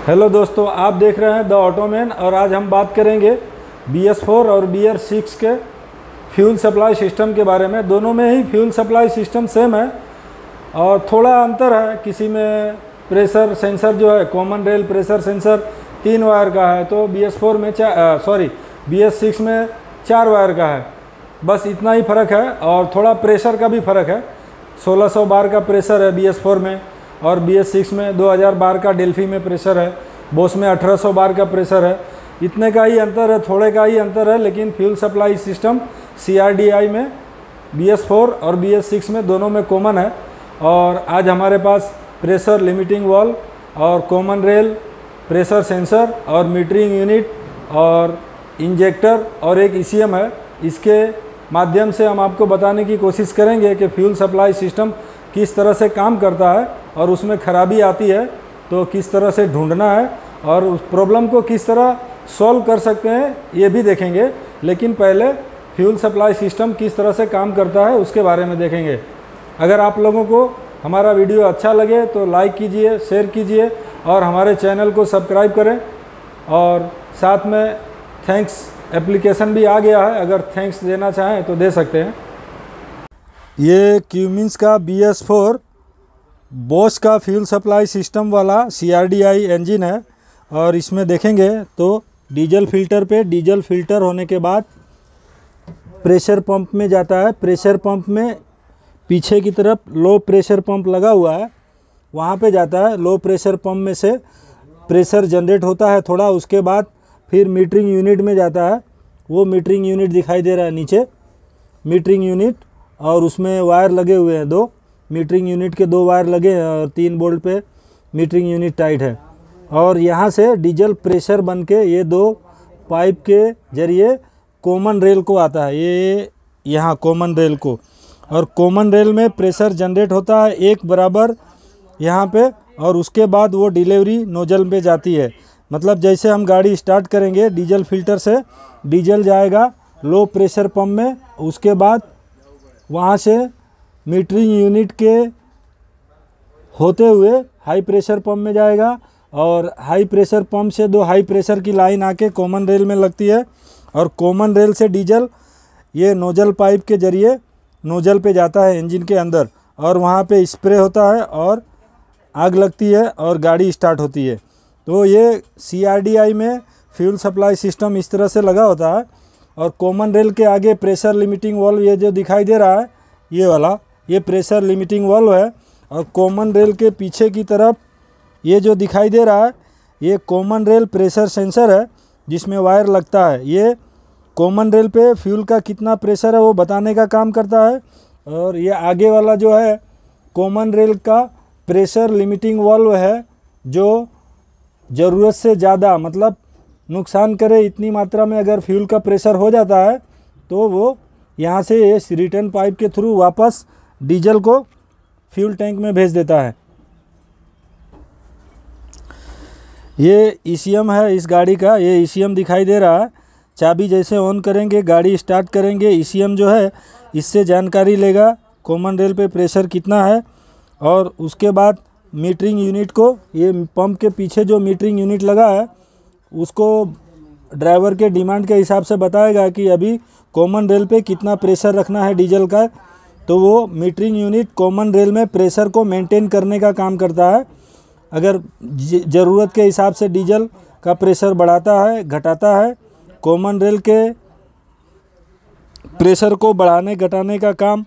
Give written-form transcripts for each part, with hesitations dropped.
Hello दोस्तों, आप देख रहे हैं द ऑटोमैन और आज हम बात करेंगे BS4 और BS6 के फ्यूल सप्लाई सिस्टम के बारे में। दोनों में ही फ्यूल सप्लाई सिस्टम सेम है और थोड़ा अंतर है। किसी में प्रेशर सेंसर जो है common rail pressure sensor 3 wire का है, तो BS4 में BS6 में 4 वायर का है। बस इतना ही फ़र्क है और थोड़ा प्रेशर का भी फ़र्क है। 1600 बार का प्रेशर है BS4 में और BS6 में 2000 बार का डेल्फी में प्रेशर है। बोस में 1800 बार का प्रेशर है। इतने का ही अंतर है, थोड़े का ही अंतर है, लेकिन फ्यूल सप्लाई सिस्टम CRDI में BS4 और BS6 में दोनों में कॉमन है। और आज हमारे पास प्रेशर लिमिटिंग वाल्व और कॉमन रेल प्रेशर सेंसर और मीटरिंग यूनिट और इंजेक्टर और एक ECM है। इसके माध्यम से हम आपको बताने की कोशिश करेंगे कि फ्यूल सप्लाई सिस्टम किस तरह से काम करता है और उसमें खराबी आती है तो किस तरह से ढूंढना है और उस प्रॉब्लम को किस तरह सॉल्व कर सकते हैं ये भी देखेंगे। लेकिन पहले फ्यूल सप्लाई सिस्टम किस तरह से काम करता है उसके बारे में देखेंगे। अगर आप लोगों को हमारा वीडियो अच्छा लगे तो लाइक कीजिए, शेयर कीजिए और हमारे चैनल को सब्सक्राइब करें। और साथ में थैंक्स एप्लीकेशन भी आ गया है, अगर थैंक्स देना चाहें तो दे सकते हैं। ये क्यूमिंस का BS4 बोस का फ्यूल सप्लाई सिस्टम वाला CRDI इंजन है और इसमें देखेंगे तो डीजल फिल्टर पे डीजल फिल्टर होने के बाद प्रेशर पंप में जाता है। प्रेशर पंप में पीछे की तरफ लो प्रेशर पंप लगा हुआ है, वहाँ पे जाता है। लो प्रेशर पंप में से प्रेशर जनरेट होता है थोड़ा, उसके बाद फिर मीटरिंग यूनिट में जाता है। वो मीटरिंग यूनिट दिखाई दे रहा है नीचे, मीटरिंग यूनिट, और उसमें वायर लगे हुए हैं 2। मीटरिंग यूनिट के 2 वायर लगे हैं और 3 बोल्ट पे मीटरिंग यूनिट टाइट है। और यहाँ से डीजल प्रेशर बन के ये 2 पाइप के जरिए कॉमन रेल को आता है, ये यहाँ कॉमन रेल को। और कॉमन रेल में प्रेशर जनरेट होता है एक बराबर यहाँ पे, और उसके बाद वो डिलीवरी नोजल पे जाती है। मतलब जैसे हम गाड़ी स्टार्ट करेंगे डीजल फिल्टर से डीजल जाएगा लो प्रेशर पंप में, उसके बाद वहाँ से मीटरिंग यूनिट के होते हुए हाई प्रेशर पंप में जाएगा और हाई प्रेशर पंप से 2 हाई प्रेशर की लाइन आके कॉमन रेल में लगती है। और कॉमन रेल से डीजल ये नोजल पाइप के जरिए नोजल पे जाता है इंजन के अंदर, और वहाँ पे स्प्रे होता है और आग लगती है और गाड़ी स्टार्ट होती है। तो ये CRDI में फ्यूल सप्लाई सिस्टम इस तरह से लगा होता है। और कॉमन रेल के आगे प्रेशर लिमिटिंग वाल्व ये जो दिखाई दे रहा है ये वाला, ये प्रेशर लिमिटिंग वाल्व है। और कॉमन रेल के पीछे की तरफ ये जो दिखाई दे रहा है ये कॉमन रेल प्रेशर सेंसर है जिसमें वायर लगता है। ये कॉमन रेल पे फ्यूल का कितना प्रेशर है वो बताने का काम करता है। और ये आगे वाला जो है कॉमन रेल का प्रेशर लिमिटिंग वाल्व है, जो ज़रूरत से ज़्यादा मतलब नुकसान करे इतनी मात्रा में अगर फ्यूल का प्रेशर हो जाता है तो वो यहाँ से इस रिटर्न पाइप के थ्रू वापस डीजल को फ्यूल टैंक में भेज देता है। ये ECM है इस गाड़ी का, ये ECM दिखाई दे रहा है। चाबी जैसे ऑन करेंगे गाड़ी स्टार्ट करेंगे, ECM जो है इससे जानकारी लेगा कॉमन रेल पे प्रेशर कितना है। और उसके बाद मीटरिंग यूनिट को, ये पंप के पीछे जो मीटरिंग यूनिट लगा है उसको ड्राइवर के डिमांड के हिसाब से बताएगा कि अभी कॉमन रेल पे कितना प्रेशर रखना है डीजल का। तो वो मीटरिंग यूनिट कॉमन रेल में प्रेशर को मेंटेन करने का काम करता है। अगर ज़रूरत के हिसाब से डीजल का प्रेशर बढ़ाता है घटाता है, कॉमन रेल के प्रेशर को बढ़ाने घटाने का काम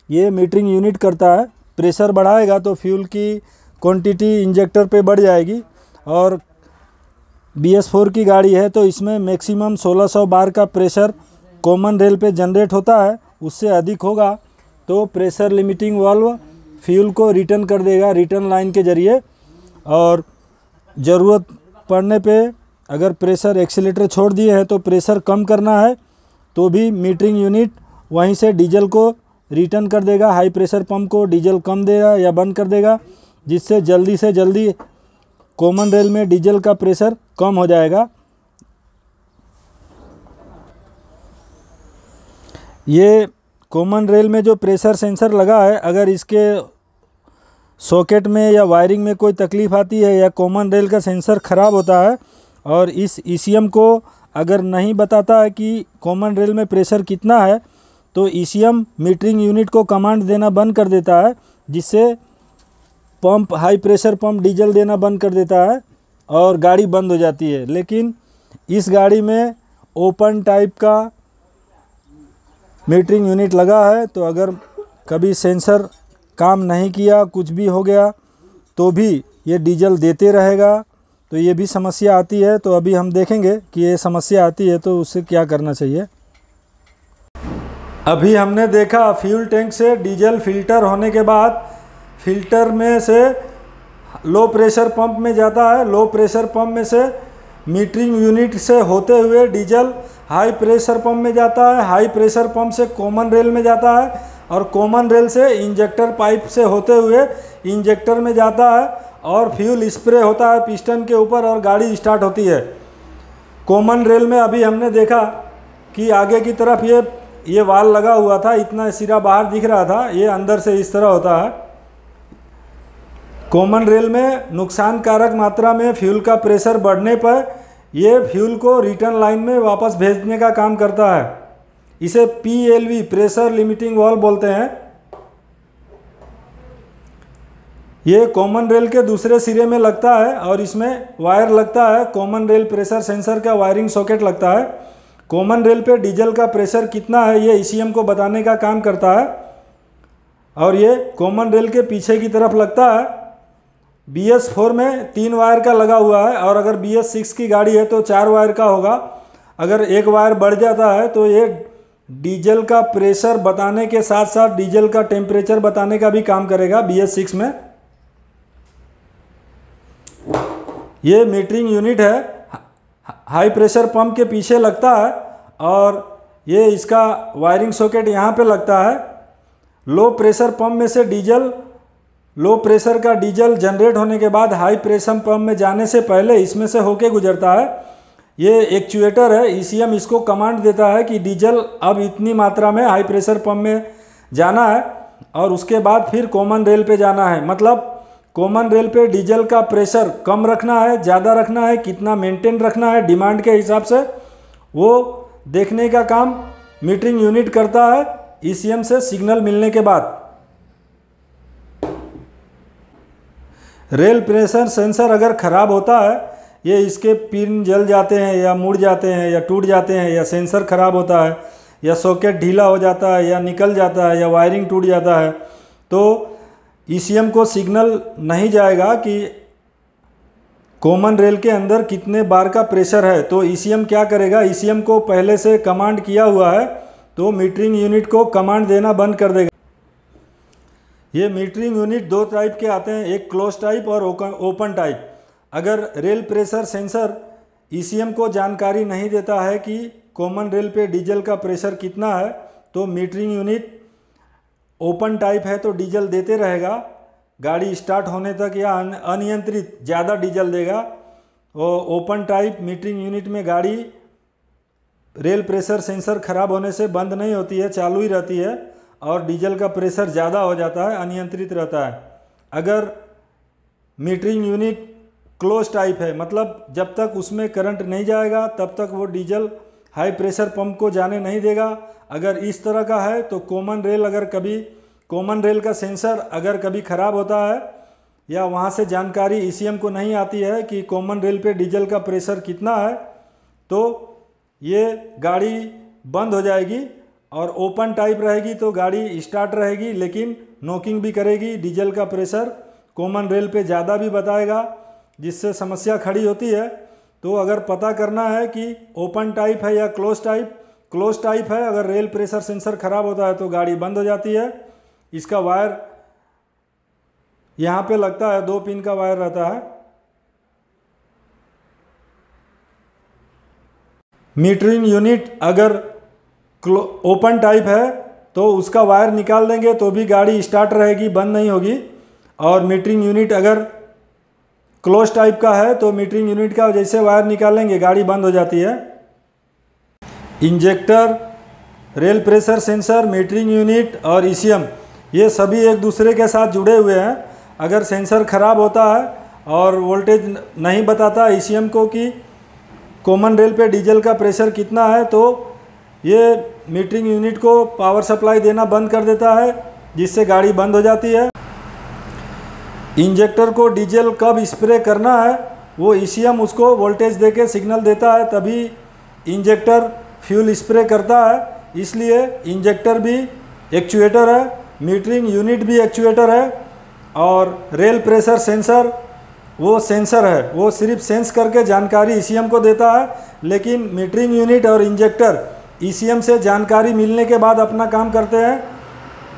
ये मीटरिंग यूनिट करता है। प्रेशर बढ़ाएगा तो फ्यूल की क्वांटिटी इंजेक्टर पे बढ़ जाएगी। और BS4 की गाड़ी है तो इसमें मैक्सिमम 1600 बार का प्रेशर कॉमन रेल पे जनरेट होता है। उससे अधिक होगा तो प्रेशर लिमिटिंग वाल्व फ्यूल को रिटर्न कर देगा रिटर्न लाइन के ज़रिए। और ज़रूरत पड़ने पे अगर प्रेशर एक्सीलेटर छोड़ दिए हैं तो प्रेशर कम करना है तो भी मीटरिंग यूनिट वहीं से डीजल को रिटर्न कर देगा। हाई प्रेशर पंप को डीजल कम देगा या बंद कर देगा, जिससे जल्दी से जल्दी कॉमन रेल में डीजल का प्रेशर कम हो जाएगा। ये कॉमन रेल में जो प्रेशर सेंसर लगा है, अगर इसके सॉकेट में या वायरिंग में कोई तकलीफ़ आती है या कॉमन रेल का सेंसर ख़राब होता है और इस ईसीएम को अगर नहीं बताता है कि कॉमन रेल में प्रेशर कितना है, तो ईसीएम मीटरिंग यूनिट को कमांड देना बंद कर देता है, जिससे pump high pressure pump diesel देना बंद कर देता है और गाड़ी बंद हो जाती है। लेकिन इस गाड़ी में ओपन टाइप का मीटरिंग यूनिट लगा है, तो अगर कभी सेंसर काम नहीं किया, कुछ भी हो गया, तो भी ये डीजल देते रहेगा। तो ये भी समस्या आती है। तो अभी हम देखेंगे कि ये समस्या आती है तो उससे क्या करना चाहिए। अभी हमने देखा फ्यूल टैंक से डीजल फिल्टर होने के बाद फिल्टर में से लो प्रेशर पंप में जाता है, लो प्रेशर पंप में से मीटरिंग यूनिट से होते हुए डीजल हाई प्रेशर पंप में जाता है, हाई प्रेशर पंप से कॉमन रेल में जाता है और कॉमन रेल से इंजेक्टर पाइप से होते हुए इंजेक्टर में जाता है और फ्यूल स्प्रे होता है पिस्टन के ऊपर और गाड़ी स्टार्ट होती है। कॉमन रेल में अभी हमने देखा कि आगे की तरफ ये वाल लगा हुआ था, इतना सिरा बाहर दिख रहा था, ये अंदर से इस तरह होता है। कॉमन रेल में नुकसानकारक मात्रा में फ्यूल का प्रेशर बढ़ने पर ये फ्यूल को रिटर्न लाइन में वापस भेजने का काम करता है। इसे PLV प्रेशर लिमिटिंग वाल्व बोलते हैं। ये कॉमन रेल के दूसरे सिरे में लगता है और इसमें वायर लगता है। कॉमन रेल प्रेशर सेंसर का वायरिंग सॉकेट लगता है। कॉमन रेल पे डीजल का प्रेशर कितना है ये ईसीएम को बताने का काम करता है और ये कॉमन रेल के पीछे की तरफ लगता है। BS4 में 3 वायर का लगा हुआ है और अगर BS6 की गाड़ी है तो 4 वायर का होगा। अगर एक वायर बढ़ जाता है तो ये डीजल का प्रेशर बताने के साथ साथ डीजल का टेम्परेचर बताने का भी काम करेगा। BS6 में ये मीटरिंग यूनिट है, हाई प्रेशर पंप के पीछे लगता है और ये इसका वायरिंग सॉकेट यहाँ पे लगता है। लो प्रेशर पंप में से डीजल, लो प्रेशर का डीजल जनरेट होने के बाद हाई प्रेशर पंप में जाने से पहले इसमें से होके गुजरता है। ये एक्चुएटर है, ईसीएम इसको कमांड देता है कि डीजल अब इतनी मात्रा में हाई प्रेशर पंप में जाना है और उसके बाद फिर कॉमन रेल पे जाना है। मतलब कॉमन रेल पे डीजल का प्रेशर कम रखना है, ज़्यादा रखना है, कितना मेंटेन रखना है डिमांड के हिसाब से, वो देखने का काम मीटरिंग यूनिट करता है ईसीएम से सिग्नल मिलने के बाद। रेल प्रेशर सेंसर अगर ख़राब होता है, ये इसके पिन जल जाते हैं या मुड़ जाते हैं या टूट जाते हैं या सेंसर ख़राब होता है या सॉकेट ढीला हो जाता है या निकल जाता है या वायरिंग टूट जाता है, तो ईसीएम को सिग्नल नहीं जाएगा कि कॉमन रेल के अंदर कितने बार का प्रेशर है। तो ईसीएम क्या करेगा, ईसीएम को पहले से कमांड किया हुआ है तो मीटरिंग यूनिट को कमांड देना बंद कर देगा। ये मीटरिंग यूनिट 2 टाइप के आते हैं, एक क्लोज टाइप और ओपन टाइप। अगर रेल प्रेशर सेंसर ईसीएम को जानकारी नहीं देता है कि कॉमन रेल पे डीजल का प्रेशर कितना है, तो मीटरिंग यूनिट ओपन टाइप है तो डीजल देते रहेगा गाड़ी स्टार्ट होने तक या अनियंत्रित ज़्यादा डीजल देगा। और ओपन टाइप मीटरिंग यूनिट में गाड़ी रेल प्रेशर सेंसर ख़राब होने से बंद नहीं होती है, चालू ही रहती है और डीजल का प्रेशर ज़्यादा हो जाता है, अनियंत्रित रहता है। अगर मीटरिंग यूनिट क्लोज टाइप है, मतलब जब तक उसमें करंट नहीं जाएगा तब तक वो डीजल हाई प्रेशर पंप को जाने नहीं देगा। अगर इस तरह का है तो कॉमन रेल का सेंसर अगर कभी ख़राब होता है या वहाँ से जानकारी ईसीएम को नहीं आती है कि कॉमन रेल पे डीजल का प्रेशर कितना है, तो ये गाड़ी बंद हो जाएगी। और ओपन टाइप रहेगी तो गाड़ी स्टार्ट रहेगी लेकिन नॉकिंग भी करेगी, डीजल का प्रेशर कॉमन रेल पे ज़्यादा भी बताएगा, जिससे समस्या खड़ी होती है। तो अगर पता करना है कि ओपन टाइप है या क्लोज टाइप है, अगर रेल प्रेशर सेंसर ख़राब होता है तो गाड़ी बंद हो जाती है। इसका वायर यहाँ पे लगता है, 2 पिन का वायर रहता है। मीटरिंग यूनिट अगर ओपन टाइप है तो उसका वायर निकाल देंगे तो भी गाड़ी स्टार्ट रहेगी, बंद नहीं होगी। और मीटरिंग यूनिट अगर क्लोज टाइप का है तो मीटरिंग यूनिट का जैसे वायर निकालेंगे गाड़ी बंद हो जाती है। Injector, rail pressure sensor, metering unit और ईसीएम ये सभी एक दूसरे के साथ जुड़े हुए हैं। अगर सेंसर ख़राब होता है और वोल्टेज नहीं बताता ईसीएम को कि कॉमन रेल पे डीजल का प्रेशर कितना है, तो ये मीटरिंग यूनिट को पावर सप्लाई देना बंद कर देता है, जिससे गाड़ी बंद हो जाती है। इंजेक्टर को डीजल कब स्प्रे करना है वो ईसीएम उसको वोल्टेज देके सिग्नल देता है, तभी इंजेक्टर फ्यूल स्प्रे करता है। इसलिए इंजेक्टर भी एक्चुएटर है, मीटरिंग यूनिट भी एक्चुएटर है, और रेल प्रेशर सेंसर वो सेंसर है, वो सिर्फ सेंस करके जानकारी ईसीएम को देता है। लेकिन मीटरिंग यूनिट और इंजेक्टर ईसीएम से जानकारी मिलने के बाद अपना काम करते हैं।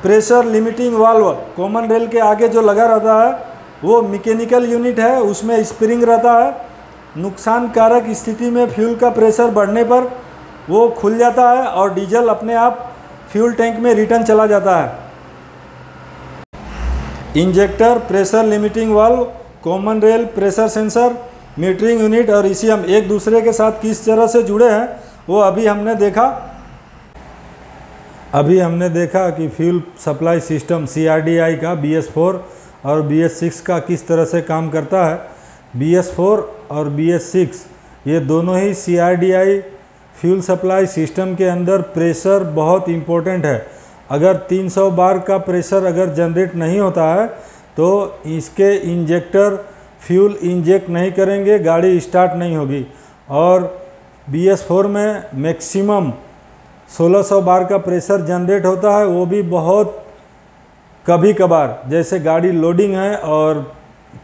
Pressure limiting valve common rail के आगे जो लगा रहता है वो मैकेनिकल यूनिट है, उसमें स्प्रिंग रहता है। नुकसानकारक स्थिति में फ्यूल का प्रेशर बढ़ने पर वो खुल जाता है और डीजल अपने आप फ्यूल टैंक में रिटर्न चला जाता है। Injector, pressure limiting valve, common rail pressure sensor, metering unit और ईसीएम एक दूसरे के साथ किस तरह से जुड़े हैं वो अभी हमने देखा कि फ्यूल सप्लाई सिस्टम सीआरडीआई का BS4 और BS6 का किस तरह से काम करता है। BS4 और BS6 ये दोनों ही सीआरडीआई फ्यूल सप्लाई सिस्टम के अंदर प्रेशर बहुत इम्पोर्टेंट है। अगर 300 बार का प्रेशर अगर जनरेट नहीं होता है तो इसके इंजेक्टर फ्यूल इंजेक्ट नहीं करेंगे, गाड़ी स्टार्ट नहीं होगी। और BS4 में मैक्सिमम 1600 बार का प्रेशर जनरेट होता है, वो भी बहुत कभी कभार, जैसे गाड़ी लोडिंग है और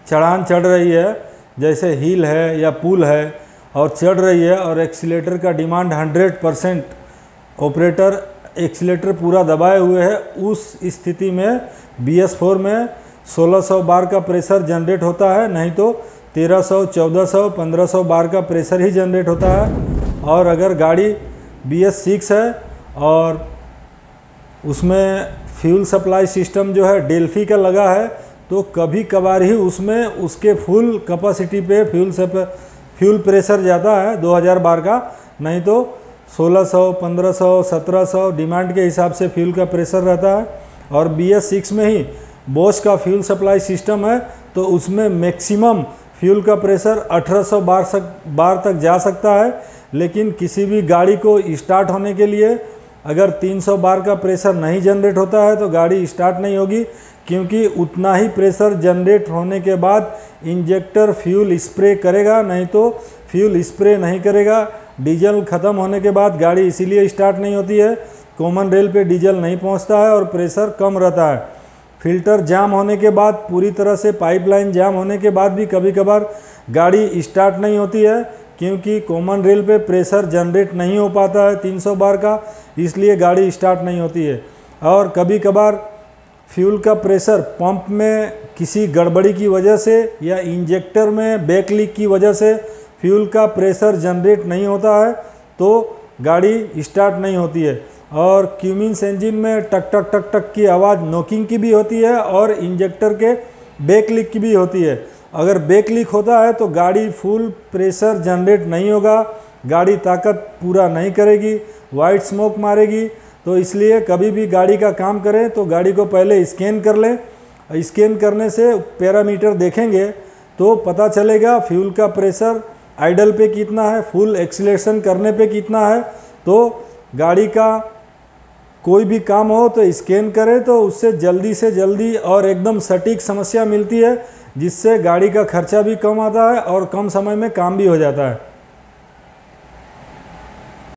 चढ़ान चढ़ रही है, जैसे हिल है या पुल है और चढ़ रही है और एक्सीलेटर का डिमांड 100%, ऑपरेटर एक्सीलेटर पूरा दबाए हुए है, उस स्थिति में BS4 में 1600 बार का प्रेशर जनरेट होता है, नहीं तो 1300, 1400, 1500 बार का प्रेशर ही जनरेट होता है। और अगर गाड़ी BS6 है और उसमें फ्यूल सप्लाई सिस्टम जो है डेल्फी का लगा है, तो कभी कभार ही उसमें उसके फुल कैपेसिटी पे फ्यूल प्रेशर जाता है 2000 बार का, नहीं तो 1600, 1500, 1700 डिमांड के हिसाब से फ्यूल का प्रेशर रहता है। और BS6 में ही बोश का फ्यूल सप्लाई सिस्टम है, तो उसमें मैक्सिमम फ्यूल का प्रेशर 1800 बार तक जा सकता है। लेकिन किसी भी गाड़ी को स्टार्ट होने के लिए अगर 300 बार का प्रेशर नहीं जनरेट होता है तो गाड़ी स्टार्ट नहीं होगी, क्योंकि उतना ही प्रेशर जनरेट होने के बाद इंजेक्टर फ्यूल स्प्रे करेगा, नहीं तो फ्यूल स्प्रे नहीं करेगा। डीजल ख़त्म होने के बाद गाड़ी इसीलिए स्टार्ट नहीं होती है, कॉमन रेल पे डीजल नहीं पहुंचता है और प्रेशर कम रहता है। फिल्टर जाम होने के बाद, पूरी तरह से पाइपलाइन जाम होने के बाद भी कभी कभार गाड़ी स्टार्ट नहीं होती है, क्योंकि कॉमन रेल पे प्रेशर जनरेट नहीं हो पाता है 300 बार का, इसलिए गाड़ी स्टार्ट नहीं होती है। और कभी कभार फ्यूल का प्रेशर पंप में किसी गड़बड़ी की वजह से या इंजेक्टर में बैक लीक की वजह से फ्यूल का प्रेशर जनरेट नहीं होता है, तो गाड़ी स्टार्ट नहीं होती है। और क्यूमिंस इंजन में टक टक टक टक की आवाज़ नॉकिंग की भी होती है और इंजेक्टर के बैक लीक की भी होती है। अगर बैक लीक होता है तो गाड़ी फुल प्रेशर जनरेट नहीं होगा, गाड़ी ताकत पूरा नहीं करेगी, वाइट स्मोक मारेगी। तो इसलिए कभी भी गाड़ी का काम करें तो गाड़ी को पहले स्कैन कर लें। स्कैन करने से पैरामीटर देखेंगे तो पता चलेगा फ्यूल का प्रेशर आइडल पे कितना है, फुल एक्सीलरेशन करने पे कितना है। तो गाड़ी का कोई भी काम हो तो स्कैन करें, तो उससे जल्दी से जल्दी और एकदम सटीक समस्या मिलती है, जिससे गाड़ी का खर्चा भी कम आता है और कम समय में काम भी हो जाता है।